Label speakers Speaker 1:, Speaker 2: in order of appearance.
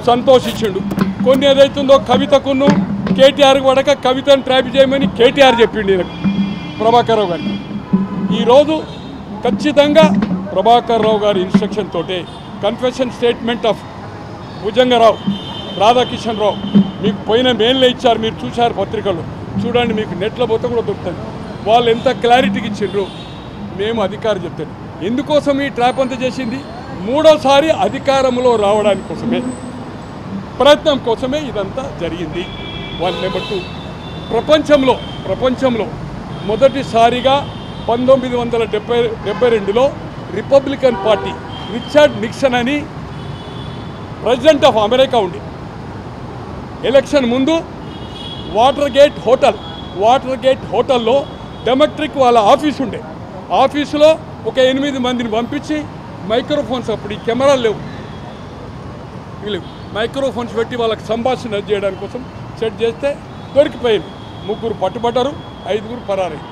Speaker 1: సంతోషించిండు. కొన్ని ఏదైతుందో కవితకును కేటీఆర్కి పడక కవితను ట్రాప్ చేయమని కేటీఆర్ చెప్పిండు ఈయనకు ప్రభాకర్ రావు గారికి. ఈరోజు ఖచ్చితంగా ప్రభాకర్ రావు గారి ఇన్స్ట్రక్షన్ తోటే confession statement of Bhujangarao Radhakishan Rao మీకు పోయిన మెయిన్లో ఇచ్చారు, మీరు చూశారు పత్రికల్లో, చూడండి, మీకు నెట్లో పోతే కూడా దొరుకుతుంది. వాళ్ళు ఎంత క్లారిటీకి ఇచ్చిండ్రు. మేము అధికారం చెప్తాను ఎందుకోసం ఈ ట్రాప్ అంతా చేసింది, మూడోసారి అధికారంలో రావడానికి కోసమే, ప్రయత్నం కోసమే ఇదంతా జరిగింది. 1 నెంబర్ 2 ప్రపంచంలో మొదటిసారిగా 1972లో రిపబ్లికన్ పార్టీ రిచర్డ్ నిక్సన్ అని ప్రెసిడెంట్ ఆఫ్ అమెరికా ఉండి ఎలక్షన్ ముందు వాటర్ గేట్ హోటల్లో డెమోక్రటిక్ వాళ్ళ ఆఫీస్ ఉండే, ఆఫీసులో ఒక 8 మందిని పంపించి మైక్రోఫోన్స్, అప్పుడు ఈ కెమెరాలు లేవు, మైక్రోఫోన్స్ పెట్టి వాళ్ళకి సంభాషణ చేయడానికి కోసం సెట్ చేస్తే దొరికిపోయింది. 3 పట్టుబడ్డారు, 5 పరారయ్యారు.